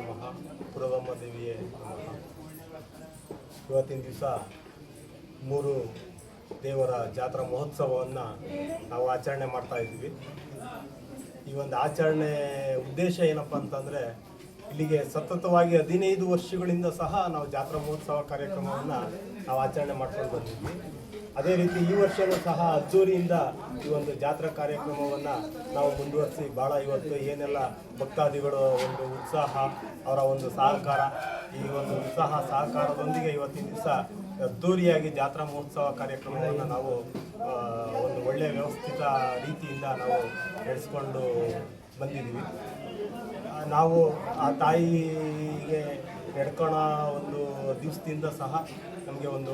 ನಮಃ. ಪುರದಮ್ಮ ದೇವಿಯೇ ನಮಃ. ಇವತ್ತಿನ ದಿವಸ 3 ದೇವರ ಜಾತ್ರಾ ಮಹೋತ್ಸವವನ್ನು ನಾವು ಆಚರಣೆ ಮಾಡ್ತಾ ಇದ್ವಿ. ಈ ಒಂದು ಆಚರಣೆ ಉದ್ದೇಶ ಏನಪ್ಪ ಅಂತಂದರೆ, ಇಲ್ಲಿಗೆ ಸತತವಾಗಿ 15 ವರ್ಷಗಳಿಂದ ಸಹ ನಾವು ಜಾತ್ರಾ ಮಹೋತ್ಸವ ಕಾರ್ಯಕ್ರಮವನ್ನು ನಾವು ಆಚರಣೆ ಮಾಡ್ಕೊಂಡು ಬಂದಿದ್ವಿ. ಅದೇ ರೀತಿ ಈ ವರ್ಷವೂ ಸಹ ಅದ್ದೂರಿಯಿಂದ ಈ ಒಂದು ಜಾತ್ರಾ ಕಾರ್ಯಕ್ರಮವನ್ನು ನಾವು ಮುಂದುವರಿಸಿ ಭಾಳ ಇವತ್ತು ಏನೆಲ್ಲ ಭಕ್ತಾದಿಗಳು ಒಂದು ಉತ್ಸಾಹ, ಅವರ ಒಂದು ಸಹಕಾರ, ಈ ಒಂದು ಉತ್ಸಾಹ ಸಹಕಾರದೊಂದಿಗೆ ಇವತ್ತಿನ ದಿವಸ ಅದ್ದೂರಿಯಾಗಿ ಜಾತ್ರಾ ಮಹೋತ್ಸವ ಕಾರ್ಯಕ್ರಮವನ್ನು ನಾವು ಒಂದು ಒಳ್ಳೆಯ ವ್ಯವಸ್ಥಿತ ರೀತಿಯಿಂದ ನಾವು ನಡೆಸ್ಕೊಂಡು ಬಂದಿದ್ದೀವಿ. ನಾವು ಆ ತಾಯಿಗೆ ನಡ್ಕೊಳೋ ಒಂದು ದಿವಸದಿಂದ ಸಹ ನಮಗೆ ಒಂದು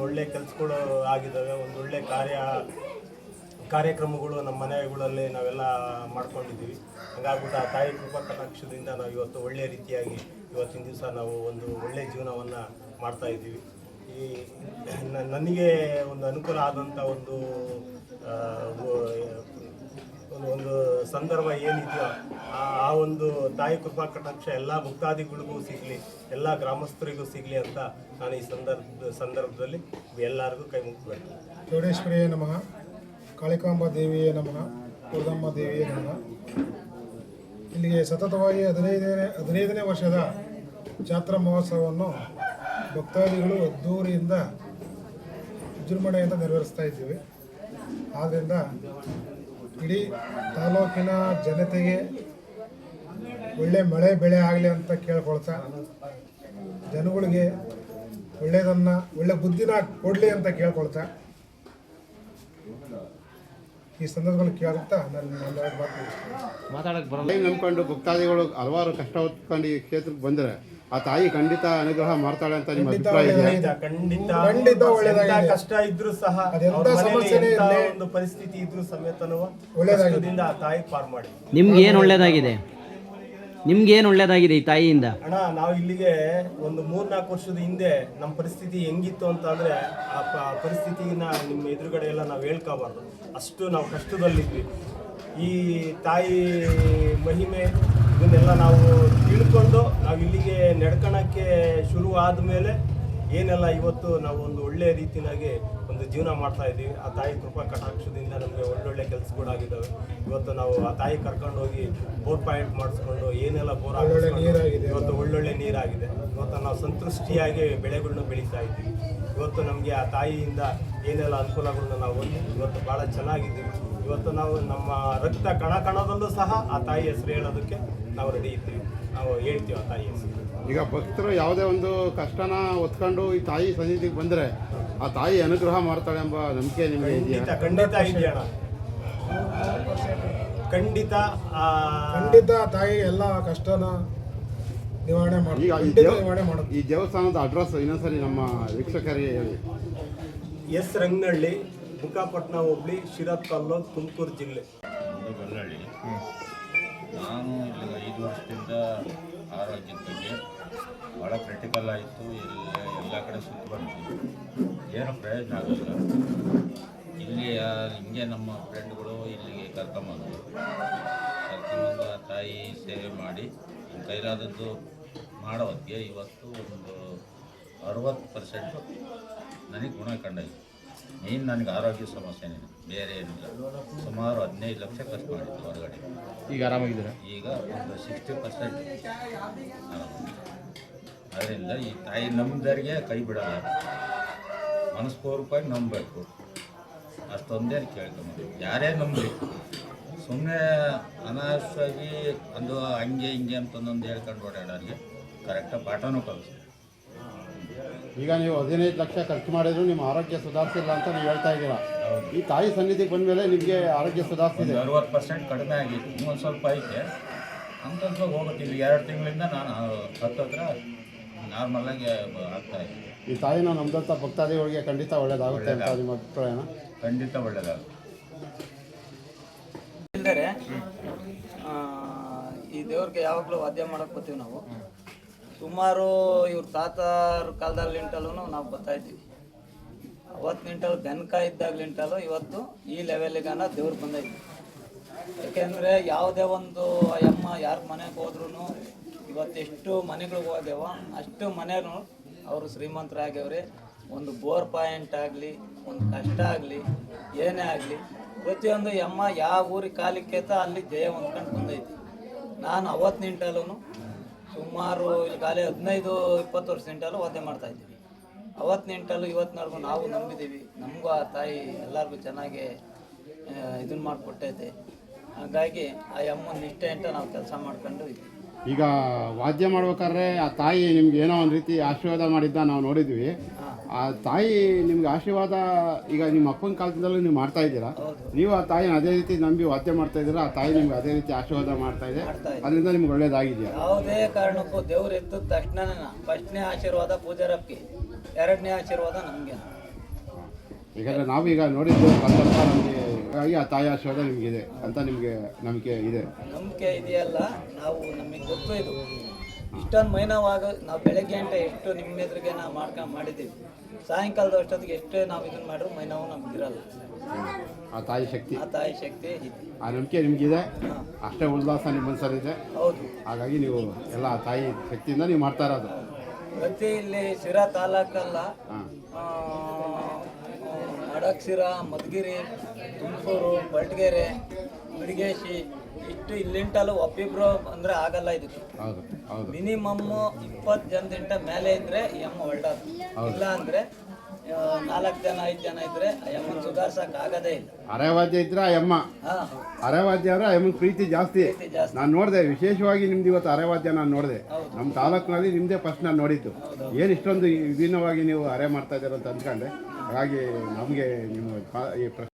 ಒಳ್ಳೆ ಕೆಲಸಗಳು ಆಗಿದ್ದಾವೆ. ಒಂದು ಒಳ್ಳೆ ಕಾರ್ಯಕ್ರಮಗಳು ನಮ್ಮ ಮನೆಗಳಲ್ಲಿ ನಾವೆಲ್ಲ ಮಾಡ್ಕೊಂಡಿದ್ದೀವಿ. ಹಾಗಾಗ್ಬಿಟ್ಟು ಆ ತಾಯಿ ಕೃಪಾ ಕಟಾಕ್ಷದಿಂದ ನಾವು ಇವತ್ತು ಒಳ್ಳೆಯ ರೀತಿಯಾಗಿ ಇವತ್ತಿನ ದಿವಸ ನಾವು ಒಂದು ಒಳ್ಳೆಯ ಜೀವನವನ್ನು ಮಾಡ್ತಾಯಿದ್ದೀವಿ. ಈ ನನಗೆ ಒಂದು ಅನುಕೂಲ ಆದಂಥ ಒಂದು ಸಂದರ್ಭ ಏನಿದೆಯೋ ಆ ಒಂದು ತಾಯಿ ಕೃಪಾ ಕಟಾಕ್ಷ ಎಲ್ಲ ಭಕ್ತಾದಿಗಳಿಗೂ ಸಿಗಲಿ, ಎಲ್ಲ ಗ್ರಾಮಸ್ಥರಿಗೂ ಸಿಗಲಿ ಅಂತ ನಾನು ಈ ಸಂದರ್ಭದಲ್ಲಿ ಎಲ್ಲರಿಗೂ ಕೈ ಮುಗಿಸ್ಬೇಕು. ಚೌಡೇಶ್ವರಿಯೇ ನಮಃ, ಕಾಳಿಕಾಂಬಾ ದೇವಿಯೇ ನಮಃ, ಪುರದಮ್ಮ ದೇವಿಯೇ ನಮಃ. ಇಲ್ಲಿಗೆ ಸತತವಾಗಿ 15ನೇ ವರ್ಷದ ಜಾತ್ರಾ ಮಹೋತ್ಸವವನ್ನು ಭಕ್ತಾದಿಗಳು ಅದ್ದೂರಿಯಿಂದ ವಿಜೃಂಭಣೆಯಿಂದ ನೆರವೇರಿಸ್ತಾ ಇದ್ದೀವಿ. ಆದ್ದರಿಂದ ಇಡೀ ತಾಲೂಕಿನ ಜನತೆಗೆ ಒಳ್ಳೆ ಮಳೆ ಬೆಳೆ ಆಗಲಿ ಅಂತ ಕೇಳ್ಕೊಳ್ತಾ, ಜನಗಳಿಗೆ ಒಳ್ಳೆ ಬುದ್ಧಿನ ಕೊಡಲಿ ಅಂತ ಕೇಳ್ಕೊಳ್ತಾ, ಈ ಸಂದರ್ಭದಲ್ಲಿ ಕೇಳುತ್ತಾ ನಾನು ಮಾತಾಡಕ್ಕೆ ಬರಲ್ಲ. ನಂಬ್ಕೊಂಡು ಭಕ್ತಾದಿಗಳು ಹಲವಾರು ಕಷ್ಟ ಹೊತ್ಕೊಂಡು ಈ ಕ್ಷೇತ್ರಕ್ಕೆ ಬಂದರೆ ಆ ತಾಯಿ ಖಂಡಿತ ಅನುಗ್ರಹ ಮಾಡ್ತಾಳೆ ಅಂತ ನಿಮ್ಮ ಅಭಿಪ್ರಾಯ ಇದೆ? ಖಂಡಿತ ಒಳ್ಳೆಯದಾಗಿದೆ. ಕಷ್ಟ ಇದ್ರೂ ಸಹ, ಒಂದು ಪರಿಸ್ಥಿತಿ ಇದ್ರೂ ಸಮೇತನೂ ಒಳ್ಳೆಯದಾಗಿದ್ದರಿಂದ ಆ ತಾಯಿ ಪಾರ್ ಮಾಡಿ. ನಿಮ್ಗೆ ಏನು ಒಳ್ಳೇದಾಗಿದೆ ಈ ತಾಯಿಯಿಂದ? ಅಣ್ಣ, ನಾವು ಇಲ್ಲಿಗೆ ಒಂದು 3-4 ವರ್ಷದ ಹಿಂದೆ ನಮ್ಮ ಪರಿಸ್ಥಿತಿ ಹೆಂಗಿತ್ತು ಅಂತ ಅಂದರೆ, ಆ ಪರಿಸ್ಥಿತಿನ ನಿಮ್ಮ ಎದುರುಗಡೆ ಎಲ್ಲ ನಾವು ಹೇಳ್ಕೋಬಾರ್ದು, ಅಷ್ಟು ನಾವು ಕಷ್ಟದಲ್ಲಿದ್ವಿ. ಈ ತಾಯಿ ಮಹಿಮೆ ಇದನ್ನೆಲ್ಲ ನಾವು ತಿಳ್ಕೊಂಡು ನಾವು ಇಲ್ಲಿಗೆ ನಡ್ಕೊಳಕ್ಕೆ ಶುರು ಆದಮೇಲೆ ಏನೆಲ್ಲ ಇವತ್ತು ನಾವು ಒಂದು ಒಳ್ಳೆಯ ರೀತಿಯಾಗಿ ಒಂದು ಜೀವನ ಮಾಡ್ತಾ ಇದ್ದೀವಿ. ಆ ತಾಯಿ ಕೃಪಾ ಕಟಾಕ್ಷದಿಂದ ನಮಗೆ ಒಳ್ಳೊಳ್ಳೆ ಕೆಲಸಗಳಾಗಿದ್ದಾವೆ. ಇವತ್ತು ನಾವು ಆ ತಾಯಿ ಕರ್ಕೊಂಡು ಹೋಗಿ ಬೋರ್ ಪಾಯಿಂಟ್ ಮಾಡಿಸ್ಕೊಂಡು ಏನೆಲ್ಲ ಬೋರ್ ನೀರಾಗಿದೆ, ಇವತ್ತು ಒಳ್ಳೊಳ್ಳೆ ನೀರಾಗಿದೆ. ಇವತ್ತು ನಾವು ಸಂತೃಷ್ಟಿಯಾಗಿ ಬೆಳೆಗಳನ್ನ ಬೆಳೀತಾ ಇದ್ದೀವಿ. ಇವತ್ತು ನಮಗೆ ಆ ತಾಯಿಯಿಂದ ಏನೆಲ್ಲ ಅನುಕೂಲಗಳನ್ನ ನಾವು ಇವತ್ತು ಭಾಳ ಚೆನ್ನಾಗಿದ್ದೀವಿ. ಇವತ್ತು ನಾವು ನಮ್ಮ ರಕ್ತ ಕಣದಲ್ಲೂ ಸಹ ಆ ತಾಯಿ ಹೆಸರು ಹೇಳೋದಕ್ಕೆ ನಾವು ರೆಡಿ ಇದ್ದೀವಿ, ನಾವು ಹೇಳ್ತೀವಿ ಆ ತಾಯಿ ಹೆಸರು. ಈಗ ಭಕ್ತರು ಯಾವುದೇ ಒಂದು ಕಷ್ಟನ ಹೊತ್ಕೊಂಡು ಈ ತಾಯಿ ಸನ್ನಿಧಿಗೆ ಬಂದರೆ ಆ ತಾಯಿ ಅನುಗ್ರಹ ಮಾಡ್ತಾಳೆ ಎಂಬ ನಂಬಿಕೆ ನಿಮಗೆ ಇದೆಯಾ? ಖಂಡಿತ ಇದೆಯಣ್ಣ, ಖಂಡಿತ ತಾಯಿ ಎಲ್ಲ ಕಷ್ಟನ ನಿವಾರಣೆ ಮಾಡಿ. ಈ ದೇವಸ್ಥಾನದ ಅಡ್ರೆಸ್ ಇನ್ನೊಂದ್ಸರಿ ನಮ್ಮ ವೀಕ್ಷಕರಿಗೆ ಹೇಳಿ. ಎಸ್ ರಂಗನಹಳ್ಳಿ, ಬುಕ್ಕಾಪಟ್ಟಣ ಹೋಬಳಿ, ಶಿರಾ ತಾಲೂಕು, ತುಮಕೂರು ಜಿಲ್ಲೆ. ಬಳ್ಳಳ್ಳಿ. ನಾನು ಇಲ್ಲಿ 5 ವರ್ಷದಿಂದ ಆರೋಗ್ಯದ ಬಗ್ಗೆ ಭಾಳ ಕ್ರಿಟಿಕಲ್ ಆಯಿತು. ಎಲ್ಲ ಕಡೆ ಸುತ್ತ ಬಂದ್ವಿ, ಏನೂ ಪ್ರಯೋಜನ ಆಗಲ್ಲ. ಇಲ್ಲಿ ಹಿಂಗೆ ನಮ್ಮ ಫ್ರೆಂಡ್ಗಳು ಇಲ್ಲಿಗೆ ಕರ್ಕೊಂಬಂದು ಆ ತಾಯಿ ಸೇವೆ ಮಾಡಿ ಕೈಲಾದದ್ದು ಮಾಡೋ ಹೊತ್ತಿಗೆ ಇವತ್ತು ಒಂದು 60% ನನಗೆ ಗುಣ ಕಂಡಾಯಿತು. ಮೇನ್ ನನಗೆ ಆರೋಗ್ಯ ಸಮಸ್ಯೆನೇ, ಬೇರೆ ಏನಿಲ್ಲ. ಸುಮಾರು 15 ಲಕ್ಷ ಖರ್ಚು ಮಾಡಿದ್ದು ಹೊರಗಡೆ. ಈಗ ಆರಾಮಾಗಿದ್ದೀರಾ? ಈಗ ಒಂದು 60% ಆರಾಮಾಗಿದೆ. ಅದರಿಂದ ಈ ತಾಯಿ ನಂಬಿದರಿಗೆ ಕೈ ಬಿಡಲ್ಲ, ಮನಸ್ಪೂರ್ವಕವಾಗಿ ನಂಬಬೇಕು, ಅಷ್ಟೊಂದೇ ಕೇಳ್ಕೊಂಬೋದು. ಯಾರೇ ನಂಬಲಿ, ಸುಮ್ಮನೆ ಅನಾವಶ್ಯವಾಗಿ ಒಂದು ಹಂಗೆ ಹಿಂಗೆ ಅಂತಂದೊಂದು ಹೇಳ್ಕೊಂಡು ಓಡಾಡೋರಿಗೆ ಕರೆಕ್ಟಾಗಿ ಪಾಠನೂ ಕಲಿಸಿ. ಈಗ ನೀವು 15 ಲಕ್ಷ ಖರ್ಚು ಮಾಡಿದ್ರು ನಿಮ್ಮ ಆರೋಗ್ಯ ಸುಧಾರಿಸಿಲ್ಲ ಅಂತ ನೀವು ಹೇಳ್ತಾ ಇದ್ದೀರಾ. ಈ ತಾಯಿ ಸನ್ನಿಧಿಗೆ ಬಂದ ಮೇಲೆ ನಿಮಗೆ ಆರೋಗ್ಯ ಸುಧಾರಿಸಿದೆ? 60% ಕಡಿಮೆ ಆಗಿತ್ತು, ಇನ್ನೊಂದು ಸ್ವಲ್ಪ ಐತೆ ಅಂತ ಹೋಗುತ್ತೆ. ಇಲ್ಲಿ 2 ತಿಂಗಳಿಂದ ನಾನು ಹತ್ರ ನಾರ್ಮಲಾಗಿ ಆಗ್ತಾಯಿದ್ದೆ. ಈ ತಾಯಿನ ನಮ್ದಂಥ ಭಕ್ತಾದಿಗಳಿಗೆ ಖಂಡಿತ ಒಳ್ಳೇದಾಗುತ್ತೆ ಅಂತ ನಿಮ್ಮ ಅಭಿಪ್ರಾಯನ? ಖಂಡಿತ ಒಳ್ಳೇದಾಗುತ್ತೆ. ಇಲ್ಲದೆ ಈ ದೇವ್ರಿಗೆ ಯಾವಾಗಲೂ ವಾದ್ಯ ಮಾಡಕ್ಕೆ ಬರ್ತೀವಿ ನಾವು. ಸುಮಾರು ಇವ್ರ ತಾತರ ಕಾಲದಲ್ಲಿಂಟಲ್ಲೂ ನಾವು ಬರ್ತಾ ಇದ್ದೀವಿ. ಅವತ್ತು ನಿಂಟಲು ಬೆನಕ ಇದ್ದಾಗಲಿಂಟಲು ಇವತ್ತು ಈ ಲೆವೆಲಿಗಾನ ದೇವ್ರು ಬಂದೈತಿ. ಯಾಕೆಂದರೆ ಯಾವುದೇ ಒಂದು ಅಮ್ಮ ಯಾರ ಮನೆಗೆ ಹೋದ್ರೂ ಇವತ್ತೆಷ್ಟು ಮನೆಗಳಿಗೆ ಹೋದೆವೋ ಅಷ್ಟು ಮನೆಯೂ ಅವರು ಶ್ರೀಮಂತರಾಗ್ಯವ್ರೆ. ಒಂದು ಬೋರ್ ಪಾಯಿಂಟ್ ಆಗಲಿ, ಒಂದು ಕಷ್ಟ ಆಗಲಿ, ಏನೇ ಆಗಲಿ ಪ್ರತಿಯೊಂದು ಎಮ್ಮ ಯಾವ ಊರಿಗೆ ಕಾಲಿಕ್ಕೇತ ಅಲ್ಲಿ ಜಯ ಹೊಂದ್ಕೊಂಡು ಬಂದೈತಿ. ನಾನು ಅವತ್ತು ನಿಂಟಲ್ಲೂ ಸುಮಾರು ಇಲ್ಲಿ ಖಾಲಿ 15-20 ವರ್ಷ ನಿಂಟಲು ಒದ್ದೆ ಮಾಡ್ತಾಯಿದ್ದೀವಿ. ಅವತ್ತು ನಿಂಟಲು ಇವತ್ತಿನವರೆಗೂ ನಾವು ನಂಬಿದ್ದೀವಿ. ನಮಗೂ ಆ ತಾಯಿ ಎಲ್ಲರಿಗೂ ಚೆನ್ನಾಗಿ ಇದನ್ನು ಮಾಡಿಕೊಟ್ಟೈತೆ. ಹಾಗಾಗಿ ಆ ಅಮ್ಮನ ನಿಷ್ಠೆ ಅಂತ ನಾವು ಕೆಲಸ ಮಾಡ್ಕೊಂಡು ಇದ್ದೀವಿ. ಈಗ ವಾದ್ಯ ಮಾಡ್ಬೇಕಾದ್ರೆ ಆ ತಾಯಿ ನಿಮ್ಗೆ ಏನೋ ಒಂದು ರೀತಿ ಆಶೀರ್ವಾದ ಮಾಡಿದ್ದ ನಾವು ನೋಡಿದ್ವಿ. ಆ ತಾಯಿ ನಿಮ್ಗೆ ಆಶೀರ್ವಾದ ಈಗ ನಿಮ್ಮ ಅಪ್ಪನ ಕಾಲದಿಂದಲೂ ನೀವು ಮಾಡ್ತಾ ಇದ್ದೀರಾ. ನೀವು ಆ ತಾಯಿನ ಅದೇ ರೀತಿ ನಂಬಿ ವಾದ್ಯ ಮಾಡ್ತಾ ಇದ್ದೀರಾ. ಆ ತಾಯಿ ನಿಮ್ಗೆ ಅದೇ ರೀತಿ ಆಶೀರ್ವಾದ ಮಾಡ್ತಾ ಇದೆ. ಅದರಿಂದ ನಿಮ್ಗೆ ಒಳ್ಳೇದಾಗಿದೆಯಾ? ಯಾವುದೇ ಕಾರಣಕ್ಕೂ ದೇವ್ರು ಎದ್ದ ತಕ್ಷಣನೇ ಫಸ್ಟ್ನೇ ಆಶೀರ್ವಾದ ಪೂಜಾರಪ್ಪಿ, ಎರಡನೇ ಆಶೀರ್ವಾದ ನಮಗೆ. ಯಾಕಂದರೆ ನಾವೀಗ ನೋಡಿದ್ದು ಸ್ವಲ್ಪ ನಮಗೆ ಹಾಗಾಗಿ ಆ ತಾಯಿ ಆಶೀರ್ವಾದ ನಿಮಗಿದೆ ಅಂತ ನಿಮಗೆ ನಂಬಿಕೆ ಇದೆ. ನಂಬಿಕೆ ಇದೆಯಲ್ಲ, ನಮಗೆ ಗೊತ್ತು ಇದು. ಇಷ್ಟೊಂದು ಮೈನವಾಗ ನಾವು ಬೆಳಗ್ಗೆ ಗಂಟೆ ಎಷ್ಟು ನಿಮ್ಮ ಎದುರಿಗೆ ನಾವು ಮಾಡಿದ್ದೀವಿ. ಸಾಯಂಕಾಲದ ಅಷ್ಟೊತ್ತಿಗೆ ಎಷ್ಟೇ ನಾವು ಇದನ್ನು ಮಾಡಿದ್ರು ಮೈನವು ನಮಗಿರಲ್ಲ. ಆ ತಾಯಿ ಶಕ್ತಿ, ಆ ತಾಯಿ ಶಕ್ತಿ ಇದೆ. ಆ ನಂಬಿಕೆ ನಿಮಗಿದೆ, ಅಷ್ಟೇ ಉಲ್ಲಾಸ ನಿಮ್ಮ ಮನಸ್ಸಲ್ಲಿದೆ. ಹೌದು, ಹಾಗಾಗಿ ನೀವು ಎಲ್ಲ ಆ ತಾಯಿ ಶಕ್ತಿಯಿಂದ ನೀವು ಮಾಡ್ತಾ ಇರೋದು. ಪ್ರತಿ ಇಲ್ಲಿ ಶಿರಾ ತಾಲೂಕಲ್ಲ, ಮಡಕ್ಸಿರ, ಮಧುಗಿರಿ, ತುಮಕೂರು, ಕೊರಟಗೆರೆ, ಬಿಡಿಗೇಶಿ ಇಷ್ಟು ಇಲ್ಲಿಂಟಲು ಒಬ್ಬಿಬ್ರು ಅಂದರೆ ಆಗಲ್ಲ. ಇದಕ್ಕೆ ಹೌದು ಹೌದು ಮಿನಿಮಮ್ 20 ಜನದಿಂದ ಮೇಲೆ ಇದ್ರೆ ಈ ಅಮ್ಮ ಒಳ್ಳೆದು. ಇಲ್ಲ ಅಂದರೆ 4 ಜನ 5 ಜನ ಇದ್ರೆ ಆ ಅಮ್ಮನ ಸುಧಾರ್ಸಕ್ಕೆ ಆಗೋದೇ ಇಲ್ಲ. ಅರೆವಾದ್ಯ ಇದ್ರೆ ಆ ಅಮ್ಮ, ಅರೆವಾದ್ಯ ಅಂದರೆ ಆ ಅಮ್ಮನ ಪ್ರೀತಿ ಜಾಸ್ತಿ. ನಾನು ನೋಡಿದೆ, ವಿಶೇಷವಾಗಿ ನಿಮ್ದು ಇವತ್ತು ಅರೆವಾದ್ಯ ನಾನು ನೋಡಿದೆ. ನಮ್ಮ ತಾಲೂಕಿನಲ್ಲಿ ನಿಮ್ಮದೇ ಫಸ್ಟ್ ನಾನು ನೋಡಿದ್ದು. ಏನು ಇಷ್ಟೊಂದು ವಿಭಿನ್ನವಾಗಿ ನೀವು ಅರೆ ಮಾಡ್ತಾ ಇದ್ದೀರ ಅಂತ ಅಂದ್ಕೊಂಡೆ. ಹಾಗಾಗಿ ನಮಗೆ ನಿಮ್ಮ ಈ